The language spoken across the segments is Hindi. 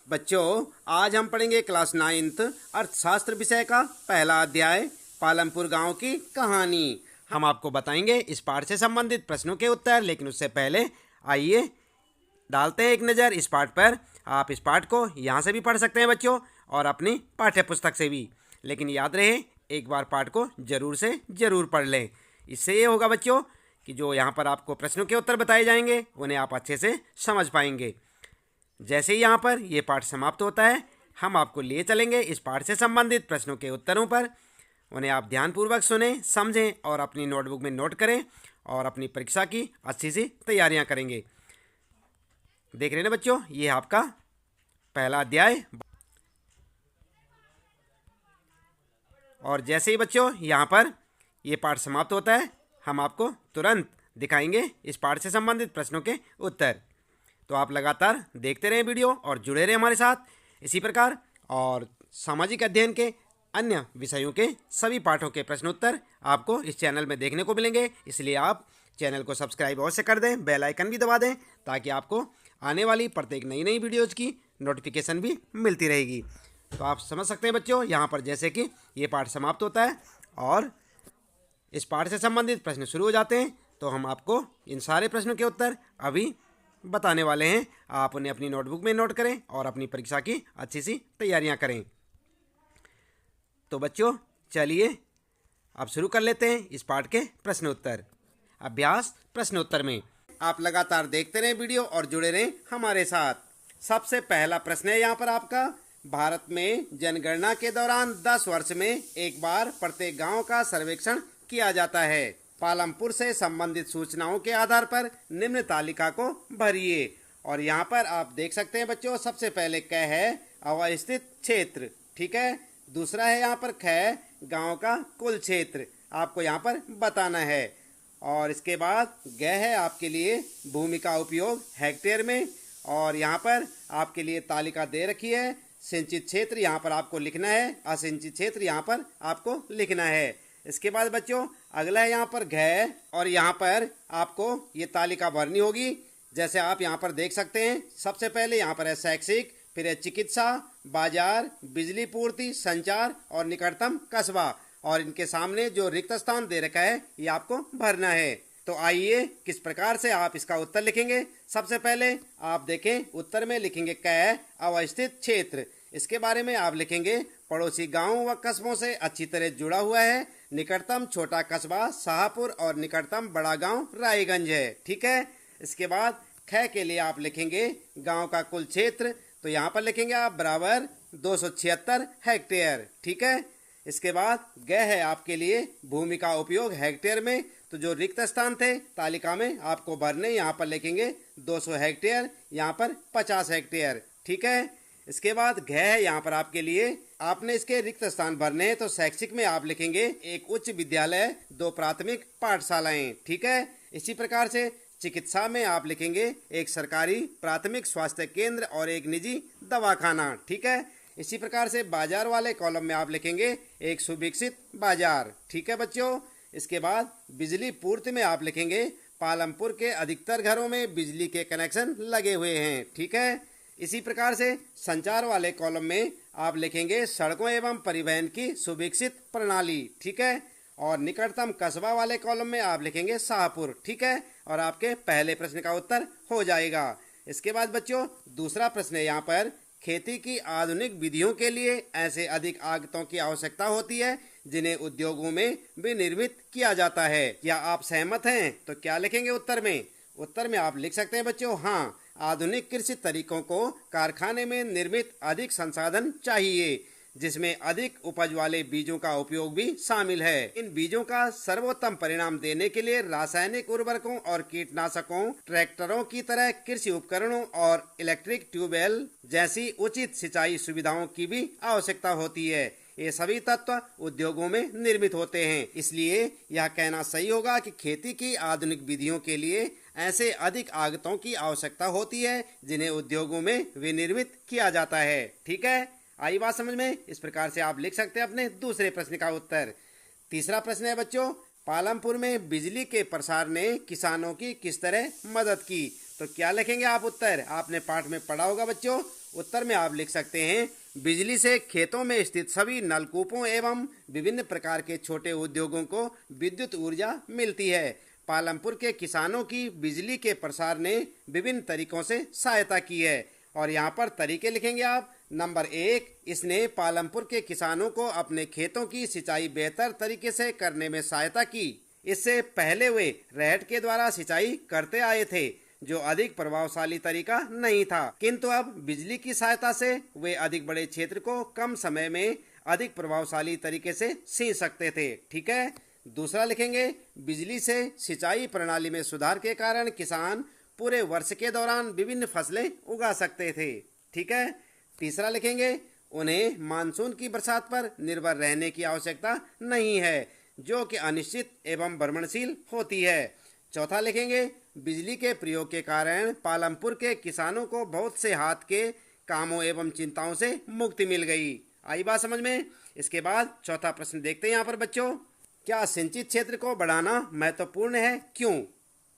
बच्चों, आज हम पढ़ेंगे क्लास 9th अर्थशास्त्र विषय का पहला अध्याय पालमपुर गांव की कहानी। हम आपको बताएंगे इस पाठ से संबंधित प्रश्नों के उत्तर, लेकिन उससे पहले आइए डालते हैं एक नज़र इस पाठ पर। आप इस पाठ को यहाँ से भी पढ़ सकते हैं बच्चों, और अपनी पाठ्य पुस्तक से भी, लेकिन याद रहे एक बार पाठ को ज़रूर से ज़रूर पढ़ लें। इससे ये होगा बच्चों कि जो यहाँ पर आपको प्रश्नों के उत्तर बताए जाएंगे उन्हें आप अच्छे से समझ पाएंगे। जैसे ही यहाँ पर ये पाठ समाप्त होता है, हम आपको लिए चलेंगे इस पाठ से संबंधित प्रश्नों के उत्तरों पर। उन्हें आप ध्यानपूर्वक सुनें, समझें और अपनी नोटबुक में नोट करें और अपनी परीक्षा की अच्छी सी तैयारियाँ करेंगे। देख रहे हैं ना बच्चों, ये आपका पहला अध्याय। और जैसे ही बच्चों यहाँ पर ये पाठ समाप्त होता है, हम आपको तुरंत दिखाएंगे इस पाठ से संबंधित प्रश्नों के उत्तर। तो आप लगातार देखते रहें वीडियो और जुड़े रहें हमारे साथ। इसी प्रकार और सामाजिक अध्ययन के अन्य विषयों के सभी पाठों के प्रश्नोत्तर आपको इस चैनल में देखने को मिलेंगे, इसलिए आप चैनल को सब्सक्राइब अवश्य कर दें, बेल आइकन भी दबा दें, ताकि आपको आने वाली प्रत्येक नई वीडियोज़ की नोटिफिकेशन भी मिलती रहेगी। तो आप समझ सकते हैं बच्चों, यहाँ पर जैसे कि ये पाठ समाप्त होता है और इस पाठ से संबंधित प्रश्न शुरू हो जाते हैं, तो हम आपको इन सारे प्रश्नों के उत्तर अभी बताने वाले हैं। आप उन्हें अपनी नोटबुक में नोट करें और अपनी परीक्षा की अच्छी सी तैयारियां करें। तो बच्चों चलिए अब शुरू कर लेते हैं इस पाठ के प्रश्नोत्तर। अभ्यास प्रश्नोत्तर में आप लगातार देखते रहें वीडियो और जुड़े रहें हमारे साथ। सबसे पहला प्रश्न है यहाँ पर आपका, भारत में जनगणना के दौरान 10 वर्ष में एक बार प्रत्येक गांव का सर्वेक्षण किया जाता है। पालमपुर से संबंधित सूचनाओं के आधार पर निम्न तालिका को भरिए। और यहाँ पर आप देख सकते हैं बच्चों, सबसे पहले क है अवस्थित क्षेत्र, ठीक है। दूसरा है यहाँ पर ख है गांव का कुल क्षेत्र, आपको यहाँ पर बताना है। और इसके बाद ग है आपके लिए भूमि का उपयोग हेक्टेयर में, और यहाँ पर आपके लिए तालिका दे रखी है। सिंचित क्षेत्र यहाँ पर आपको लिखना है, असिंचित क्षेत्र यहाँ पर आपको लिखना है। इसके बाद बच्चों अगला है यहाँ पर घ, और यहाँ पर आपको ये तालिका भरनी होगी। जैसे आप यहाँ पर देख सकते हैं, सबसे पहले यहाँ पर है शैक्षिक, फिर है चिकित्सा, बाजार, बिजली पूर्ति, संचार और निकटतम कस्बा, और इनके सामने जो रिक्त स्थान दे रखा है ये आपको भरना है। तो आइए किस प्रकार से आप इसका उत्तर लिखेंगे। सबसे पहले आप देखें, उत्तर में लिखेंगे क अवस्थित क्षेत्र। इसके बारे में आप लिखेंगे पड़ोसी गांवों व कस्बों से अच्छी तरह जुड़ा हुआ है। निकटतम छोटा कस्बा शाहपुर और निकटतम बड़ा गांव रायगंज है, ठीक है। इसके बाद ख के लिए आप लिखेंगे गांव का कुल क्षेत्र, तो यहाँ पर लिखेंगे आप बराबर 276 हेक्टेयर, ठीक है। इसके बाद ग है आपके लिए भूमि का उपयोग हेक्टेयर में, तो जो रिक्त स्थान थे तालिका में आपको भरने, यहाँ पर लिखेंगे 200 हेक्टेयर, यहाँ पर 50 हेक्टेयर, ठीक है। इसके बाद घ है यहाँ पर आपके लिए, आपने इसके रिक्त स्थान भरने हैं, तो शैक्षिक में आप लिखेंगे एक उच्च विद्यालय, 2 प्राथमिक पाठशालाएं, ठीक है। इसी प्रकार से चिकित्सा में आप लिखेंगे एक सरकारी प्राथमिक स्वास्थ्य केंद्र और एक निजी दवाखाना, ठीक है। इसी प्रकार से बाजार वाले कॉलम में आप लिखेंगे एक सुविकसित बाजार, ठीक है बच्चों। इसके बाद बिजली पूर्ति में आप लिखेंगे पालमपुर के अधिकतर घरों में बिजली के कनेक्शन लगे हुए हैं, ठीक है। इसी प्रकार से संचार वाले कॉलम में आप लिखेंगे सड़कों एवं परिवहन की सुविकसित प्रणाली, ठीक है। और निकटतम कस्बा वाले कॉलम में आप लिखेंगे शाहपुर, ठीक है। और आपके पहले प्रश्न का उत्तर हो जाएगा। इसके बाद बच्चों दूसरा प्रश्न है यहाँ पर, खेती की आधुनिक विधियों के लिए ऐसे अधिक आगतों की आवश्यकता होती है जिन्हें उद्योगों में विनिर्मित किया जाता है। क्या आप सहमत हैं? तो क्या लिखेंगे उत्तर में? उत्तर में आप लिख सकते हैं बच्चों, हाँ, आधुनिक कृषि तरीकों को कारखाने में निर्मित अधिक संसाधन चाहिए, जिसमें अधिक उपज वाले बीजों का उपयोग भी शामिल है। इन बीजों का सर्वोत्तम परिणाम देने के लिए रासायनिक उर्वरकों और कीटनाशकों, ट्रैक्टरों की तरह कृषि उपकरणों और इलेक्ट्रिक ट्यूबवेल जैसी उचित सिंचाई सुविधाओं की भी आवश्यकता होती है। ये सभी तत्व उद्योगों में निर्मित होते हैं, इसलिए यह कहना सही होगा कि खेती की आधुनिक विधियों के लिए ऐसे अधिक आगतों की आवश्यकता होती है जिन्हें उद्योगों में विनिर्मित किया जाता है, ठीक है। आई बात समझ में? इस प्रकार से आप लिख सकते हैं अपने दूसरे प्रश्न का उत्तर। तीसरा प्रश्न है बच्चों, पालमपुर में बिजली के प्रसार ने किसानों की किस तरह मदद की? तो क्या लिखेंगे आप उत्तर? आपने पाठ में पढ़ा होगा बच्चों, उत्तर में आप लिख सकते हैं बिजली से खेतों में स्थित सभी नलकूपों एवं विभिन्न प्रकार के छोटे उद्योगों को विद्युत ऊर्जा मिलती है। पालमपुर के किसानों की बिजली के प्रसार ने विभिन्न तरीकों से सहायता की है। और यहाँ पर तरीके लिखेंगे आप। नंबर 1, इसने पालमपुर के किसानों को अपने खेतों की सिंचाई बेहतर तरीके से करने में सहायता की। इससे पहले वे रहट के द्वारा सिंचाई करते आए थे, जो अधिक प्रभावशाली तरीका नहीं था, किंतु अब बिजली की सहायता से वे अधिक बड़े क्षेत्र को कम समय में अधिक प्रभावशाली तरीके से सींच सकते थे। ठीक है। दूसरा लिखेंगे, बिजली से सिंचाई प्रणाली में सुधार के कारण किसान पूरे वर्ष के दौरान विभिन्न फसलें उगा सकते थे। ठीक है। तीसरा लिखेंगे, उन्हें मानसून की बरसात पर निर्भर रहने की आवश्यकता नहीं है, जो कि अनिश्चित एवं भ्रमणशील होती है। चौथा लिखेंगे, बिजली के प्रयोग के कारण पालमपुर के किसानों को बहुत से हाथ के कामों एवं चिंताओं से मुक्ति मिल गई। आई बात समझ में। इसके बाद चौथा प्रश्न देखते हैं यहाँ पर बच्चों, क्या सिंचित क्षेत्र को बढ़ाना महत्वपूर्ण है, क्यों?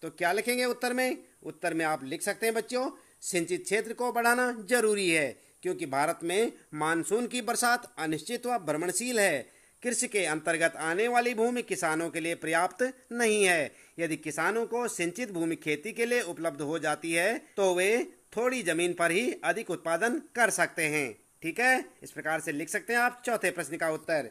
तो क्या लिखेंगे उत्तर में? उत्तर में आप लिख सकते हैं बच्चों, सिंचित क्षेत्र को बढ़ाना जरूरी है, क्योंकि भारत में मानसून की बरसात अनिश्चित व भ्रमणशील है। कृषि के अंतर्गत आने वाली भूमि किसानों के लिए पर्याप्त नहीं है। यदि किसानों को सिंचित भूमि खेती के लिए उपलब्ध हो जाती है तो वे थोड़ी जमीन पर ही अधिक उत्पादन कर सकते हैं। ठीक है। इस प्रकार से लिख सकते हैं आप चौथे प्रश्न का उत्तर।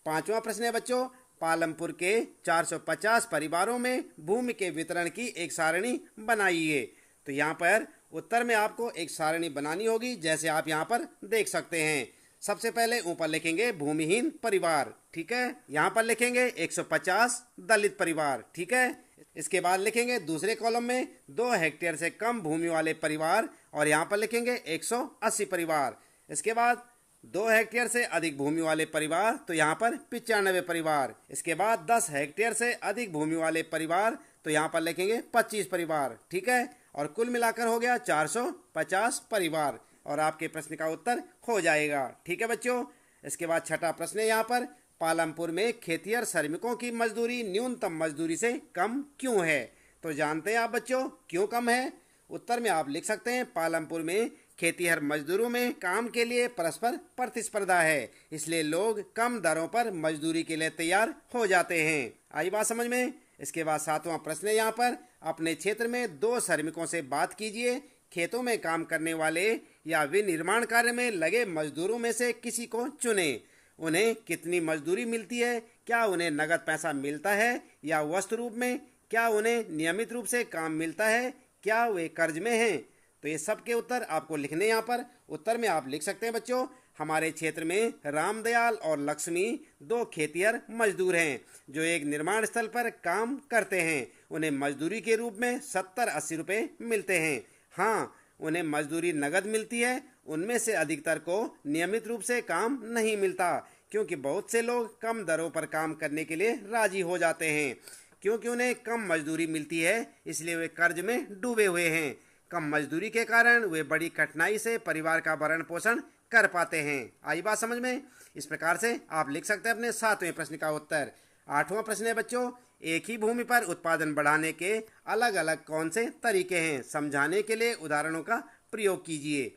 पांचवा प्रश्न है बच्चों, पालमपुर के 450 परिवारों में भूमि के वितरण की एक सारणी बनाइए। तो यहाँ पर उत्तर में आपको एक सारणी बनानी होगी, जैसे आप यहाँ पर देख सकते हैं। सबसे पहले ऊपर लिखेंगे भूमिहीन परिवार। ठीक है। यहाँ पर लिखेंगे 150 दलित परिवार। ठीक है। इसके बाद लिखेंगे दूसरे कॉलम में 2 हेक्टेयर से कम भूमि वाले परिवार, और यहाँ पर लिखेंगे 180 परिवार। इसके बाद 2 हेक्टेयर से अधिक भूमि वाले परिवार, तो यहाँ पर 95 परिवार। इसके बाद 10 हेक्टेयर से अधिक भूमि वाले परिवार, तो यहाँ पर लिखेंगे 25 परिवार। ठीक है। और कुल मिलाकर हो गया 450 परिवार, और आपके प्रश्न का उत्तर हो जाएगा। ठीक है बच्चों। इसके बाद छठा प्रश्न है यहाँ पर, पालमपुर में खेतिहर श्रमिकों की मजदूरी न्यूनतम मजदूरी से कम क्यों है? तो जानते हैं आप बच्चों क्यों कम है? उत्तर में आप लिख सकते हैं, पालमपुर में खेतिहर मजदूरों में काम के लिए परस्पर प्रतिस्पर्धा है, इसलिए लोग कम दरों पर मजदूरी के लिए तैयार हो जाते हैं। आई बात समझ में। इसके बाद सातवां प्रश्न है यहाँ पर, अपने क्षेत्र में 2 श्रमिकों से बात कीजिए। खेतों में काम करने वाले या विनिर्माण कार्य में लगे मजदूरों में से किसी को चुने। उन्हें कितनी मजदूरी मिलती है? क्या उन्हें नगद पैसा मिलता है या वस्तु रूप में? क्या उन्हें नियमित रूप से काम मिलता है? क्या वे कर्ज में हैं? तो ये सब के उत्तर आपको लिखने यहाँ पर। उत्तर में आप लिख सकते हैं बच्चों, हमारे क्षेत्र में रामदयाल और लक्ष्मी 2 खेतिहर मजदूर हैं, जो एक निर्माण स्थल पर काम करते हैं। उन्हें मजदूरी के रूप में 70-80 रुपये मिलते हैं। हाँ, उन्हें मजदूरी नगद मिलती है। उनमें से अधिकतर को नियमित रूप से काम नहीं मिलता, क्योंकि बहुत से लोग कम दरों पर काम करने के लिए राजी हो जाते हैं। क्योंकि उन्हें कम मजदूरी मिलती है, इसलिए वे कर्ज में डूबे हुए हैं। कम मजदूरी के कारण वे बड़ी कठिनाई से परिवार का भरण पोषण कर पाते हैं। आई बात समझ में। इस प्रकार से आप लिख सकते हैं अपने 7वें प्रश्न का उत्तर। 8वां प्रश्न है बच्चों, एक ही भूमि पर उत्पादन बढ़ाने के अलग अलग कौन से तरीके हैं? समझाने के लिए उदाहरणों का प्रयोग कीजिए।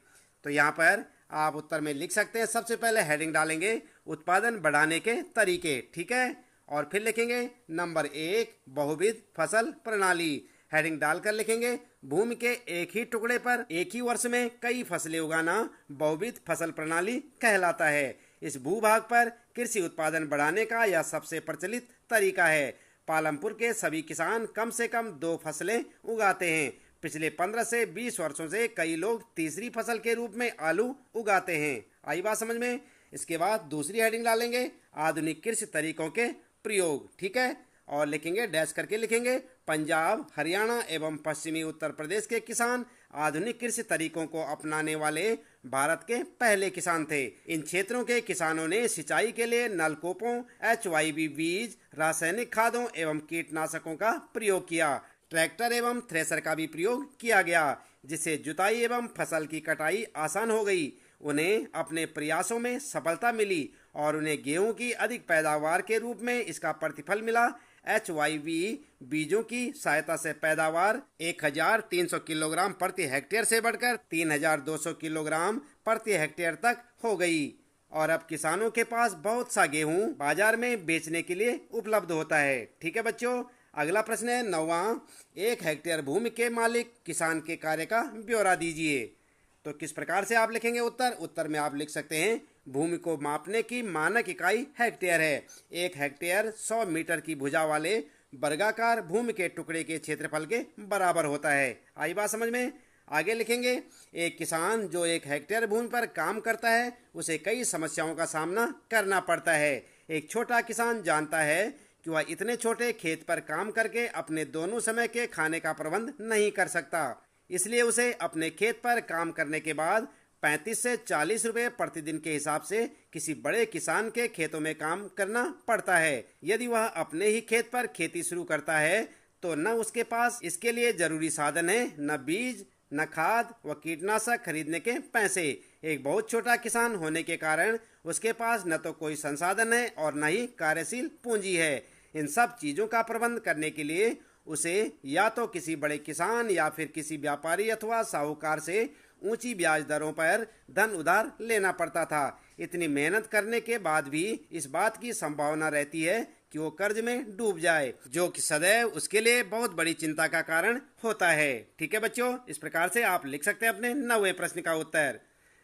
तो यहाँ पर आप उत्तर में लिख सकते हैं, सबसे पहले हेडिंग डालेंगे उत्पादन बढ़ाने के तरीके। ठीक है। और फिर लिखेंगे नंबर 1 बहुविध फसल प्रणाली। हेडिंग डालकर लिखेंगे भूमि के एक ही टुकड़े पर एक ही वर्ष में कई फसलें उगाना बहुविध फसल प्रणाली कहलाता है। इस भूभाग पर कृषि उत्पादन बढ़ाने का यह सबसे प्रचलित तरीका है। पालमपुर के सभी किसान कम से कम 2 फसलें उगाते हैं। पिछले 15 से 20 वर्षों से कई लोग तीसरी फसल के रूप में आलू उगाते हैं। आई बात समझ में। इसके बाद दूसरी हेडिंग डालेंगे आधुनिक कृषि तरीकों के प्रयोग। ठीक है। और लिखेंगे डैश करके लिखेंगे पंजाब, हरियाणा एवं पश्चिमी उत्तर प्रदेश के किसान आधुनिक कृषि तरीकों को अपनाने वाले भारत के पहले किसान थे। इन क्षेत्रों के किसानों ने सिंचाई के लिए नलकूपों, HYB बीज, रासायनिक खादों एवं कीटनाशकों का प्रयोग किया। ट्रैक्टर एवं थ्रेसर का भी प्रयोग किया गया, जिससे जुताई एवं फसल की कटाई आसान हो गई। उन्हें अपने प्रयासों में सफलता मिली और उन्हें गेहूं की अधिक पैदावार के रूप में इसका प्रतिफल मिला। HYV बीजों की सहायता से पैदावार 1300 किलोग्राम प्रति हेक्टेयर से बढ़कर 3200 किलोग्राम प्रति हेक्टेयर तक हो गई और अब किसानों के पास बहुत सा गेहूं बाजार में बेचने के लिए उपलब्ध होता है। ठीक है बच्चों, अगला प्रश्न है 9वां। 1 हेक्टेयर भूमि के मालिक किसान के कार्य का ब्यौरा दीजिए। तो किस प्रकार से आप लिखेंगे उत्तर में आप लिख सकते हैं भूमि को मापने की मानक इकाई हेक्टेयर है। 1 हेक्टेयर 100 मीटर की भुजा वाले वर्गाकार भूमि के टुकड़े के क्षेत्रफल के बराबर होता है। आई बात समझ में? आगे लिखेंगे एक किसान जो 1 हेक्टेयर भूमि पर काम करता है उसे कई समस्याओं का सामना करना पड़ता है। एक छोटा किसान जानता है कि वह इतने छोटे खेत पर काम करके अपने दोनों समय के खाने का प्रबंध नहीं कर सकता, इसलिए उसे अपने खेत पर काम करने के बाद 35 से 40 रुपए प्रतिदिन के हिसाब से किसी बड़े किसान के खेतों में काम करना पड़ता है। यदि वह अपने ही खेत पर खेती शुरू करता है तो न उसके पास इसके लिए जरूरी साधन है, न बीज, न खाद व कीटनाशक खरीदने के पैसे। एक बहुत छोटा किसान होने के कारण उसके पास न तो कोई संसाधन है और न ही कार्यशील पूंजी है। इन सब चीजों का प्रबंध करने के लिए उसे या तो किसी बड़े किसान या फिर किसी व्यापारी अथवा साहूकार से ऊंची ब्याज दरों पर धन उधार लेना पड़ता था। इतनी मेहनत करने के बाद भी इस बात की संभावना रहती है कि वो कर्ज में डूब जाए, जो कि सदैव उसके लिए बहुत बड़ी चिंता का कारण होता है। ठीक है बच्चों, इस प्रकार से आप लिख सकते हैं अपने 9वें प्रश्न का उत्तर।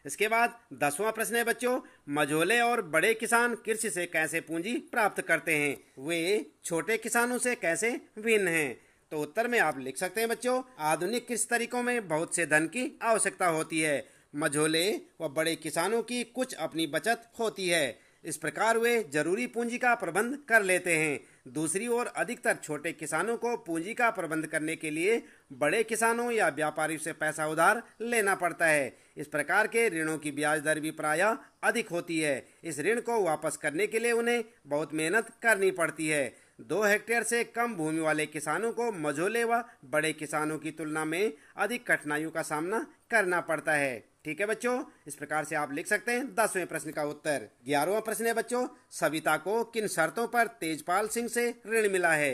इसके बाद 10वां प्रश्न है बच्चों, मझोले और बड़े किसान कृषि से कैसे पूंजी प्राप्त करते हैं, वे छोटे किसानों से कैसे भिन्न हैं। तो उत्तर में आप लिख सकते हैं बच्चों, आधुनिक कृषि तरीकों में बहुत से धन की आवश्यकता होती है। मझोले व बड़े किसानों की कुछ अपनी बचत होती है, इस प्रकार वे जरूरी पूंजी का प्रबंध कर लेते हैं। दूसरी ओर अधिकतर छोटे किसानों को पूंजी का प्रबंध करने के लिए बड़े किसानों या व्यापारियों से पैसा उधार लेना पड़ता है। इस प्रकार के ऋणों की ब्याज दर भी प्रायः अधिक होती है। इस ऋण को वापस करने के लिए उन्हें बहुत मेहनत करनी पड़ती है। 2 हेक्टेयर से कम भूमि वाले किसानों को मझोले व बड़े किसानों की तुलना में अधिक कठिनाइयों का सामना करना पड़ता है। ठीक है बच्चों, इस प्रकार से आप लिख सकते हैं 10वें प्रश्न का उत्तर। 11वां प्रश्न है बच्चों, सविता को किन शर्तों पर तेजपाल सिंह से ऋण मिला है?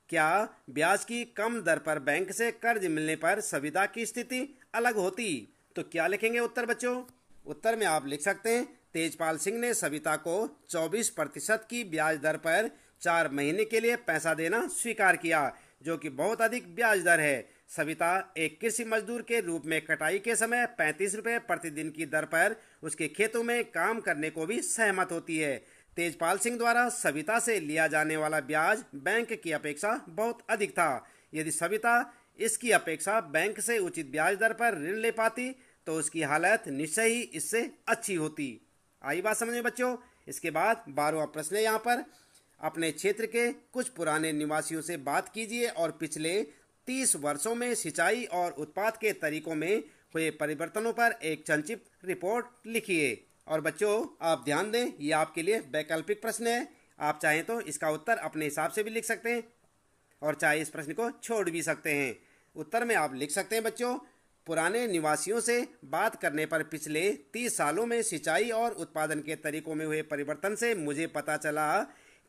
क्या ब्याज की कम दर पर बैंक से कर्ज मिलने पर सविता की स्थिति अलग होती? तो क्या लिखेंगे उत्तर बच्चों? उत्तर में आप लिख सकते हैं तेजपाल सिंह ने सविता को 24% की ब्याज दर पर 4 महीने के लिए पैसा देना स्वीकार किया, जो कि बहुत अधिक ब्याज दर है। सविता एक कृषि मजदूर के रूप में कटाई के समय 35 रुपए प्रतिदिन की दर पर उसके खेतों में काम करने को भी सहमत होती है। तेजपाल सिंह द्वारा सविता से लिया जाने वाला ब्याज बैंक की अपेक्षा बहुत अधिक था। यदि सविता इसकी अपेक्षा बैंक से उचित ब्याज दर पर ऋण ले पाती तो उसकी हालत निश्चय ही इससे अच्छी होती। आई बात समझ में बच्चों? इसके बाद 12वां प्रश्न है यहाँ पर, अपने क्षेत्र के कुछ पुराने निवासियों से बात कीजिए और पिछले 30 वर्षों में सिंचाई और उत्पाद के तरीकों में हुए परिवर्तनों पर एक संक्षिप्त रिपोर्ट लिखिए। और बच्चों आप ध्यान दें, ये आपके लिए वैकल्पिक प्रश्न है। आप चाहें तो इसका उत्तर अपने हिसाब से भी लिख सकते हैं और चाहे इस प्रश्न को छोड़ भी सकते हैं। उत्तर में आप लिख सकते हैं बच्चों, पुराने निवासियों से बात करने पर पिछले 30 सालों में सिंचाई और उत्पादन के तरीकों में हुए परिवर्तन से मुझे पता चला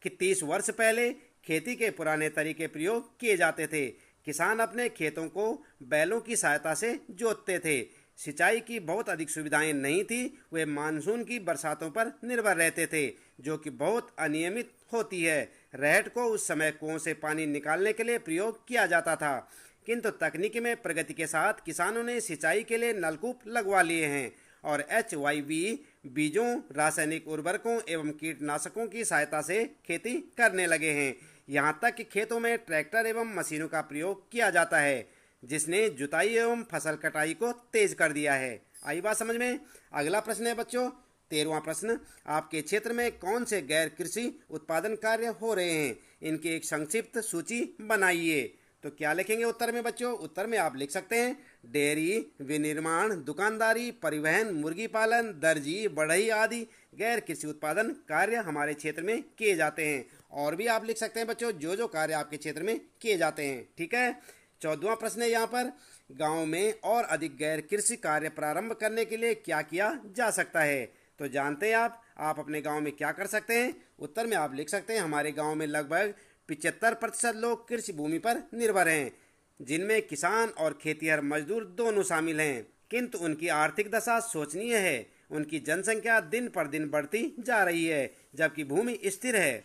कि 30 वर्ष पहले खेती के पुराने तरीके प्रयोग किए जाते थे। किसान अपने खेतों को बैलों की सहायता से जोतते थे। सिंचाई की बहुत अधिक सुविधाएं नहीं थी, वे मानसून की बरसातों पर निर्भर रहते थे, जो कि बहुत अनियमित होती है। रहट को उस समय कुओं से पानी निकालने के लिए प्रयोग किया जाता था, किंतु तकनीकी में प्रगति के साथ किसानों ने सिंचाई के लिए नलकूप लगवा लिए हैं और HYV बीजों, रासायनिक उर्वरकों एवं कीटनाशकों की सहायता से खेती करने लगे हैं। यहाँ तक कि खेतों में ट्रैक्टर एवं मशीनों का प्रयोग किया जाता है, जिसने जुताई एवं फसल कटाई को तेज कर दिया है। आई बात समझ में? अगला प्रश्न है बच्चों 13वां प्रश्न, आपके क्षेत्र में कौन से गैर कृषि उत्पादन कार्य हो रहे हैं? इनकी एक संक्षिप्त सूची बनाइए। तो क्या लिखेंगे उत्तर में बच्चों? उत्तर में आप लिख सकते हैं डेयरी, विनिर्माण, दुकानदारी, परिवहन, मुर्गी पालन, दर्जी, बढ़ई आदि गैर कृषि उत्पादन कार्य हमारे क्षेत्र में किए जाते हैं। और भी आप लिख सकते हैं बच्चों जो जो कार्य आपके क्षेत्र में किए जाते हैं। ठीक है, 14वां प्रश्न है यहाँ पर, गांव में और अधिक गैर कृषि कार्य प्रारंभ करने के लिए क्या किया जा सकता है? तो जानते हैं आप अपने गांव में क्या कर सकते हैं? उत्तर में आप लिख सकते हैं हमारे गांव में लगभग 75% लोग कृषि भूमि पर निर्भर हैं, जिनमें किसान और खेतिहर मजदूर दोनों शामिल हैं। किंतु उनकी आर्थिक दशा शोचनीय है। उनकी जनसंख्या दिन पर दिन बढ़ती जा रही है, जबकि भूमि स्थिर है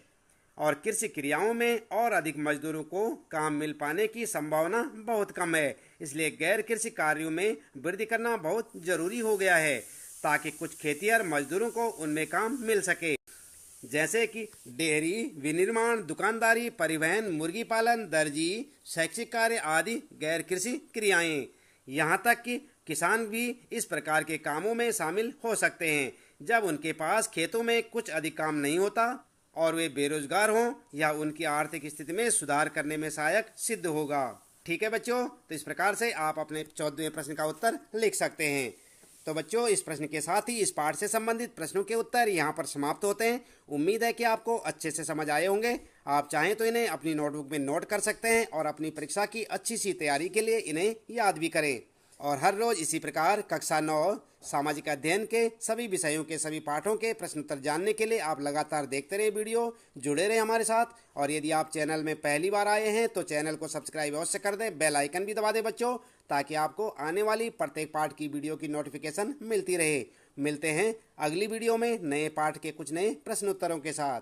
और कृषि क्रियाओं में और अधिक मजदूरों को काम मिल पाने की संभावना बहुत कम है। इसलिए गैर कृषि कार्यों में वृद्धि करना बहुत जरूरी हो गया है, ताकि कुछ खेतिहर मजदूरों को उनमें काम मिल सके, जैसे कि डेयरी, विनिर्माण, दुकानदारी, परिवहन, मुर्गी पालन, दर्जी, शैक्षिक कार्य आदि गैर कृषि क्रियाएं। यहाँ तक कि किसान भी इस प्रकार के कामों में शामिल हो सकते हैं जब उनके पास खेतों में कुछ अधिक काम नहीं होता और वे बेरोजगार हों या उनकी आर्थिक स्थिति में सुधार करने में सहायक सिद्ध होगा। ठीक है बच्चों, तो इस प्रकार से आप अपने 14वें प्रश्न का उत्तर लिख सकते हैं। तो बच्चों, इस प्रश्न के साथ ही इस पाठ से संबंधित प्रश्नों के उत्तर यहाँ पर समाप्त होते हैं। उम्मीद है कि आपको अच्छे से समझ आए होंगे। आप चाहें तो इन्हें अपनी नोटबुक में नोट कर सकते हैं और अपनी परीक्षा की अच्छी सी तैयारी के लिए इन्हें याद भी करें। और हर रोज इसी प्रकार कक्षा 9 सामाजिक अध्ययन के सभी विषयों के सभी पाठों के प्रश्न उत्तर जानने के लिए आप लगातार देखते रहे वीडियो, जुड़े रहे हमारे साथ। और यदि आप चैनल में पहली बार आए हैं तो चैनल को सब्सक्राइब अवश्य कर दें, बेल आइकन भी दबा दें बच्चों, ताकि आपको आने वाली प्रत्येक पाठ की वीडियो की नोटिफिकेशन मिलती रहे। मिलते हैं अगली वीडियो में नए पाठ के कुछ नए प्रश्न उत्तरों के साथ।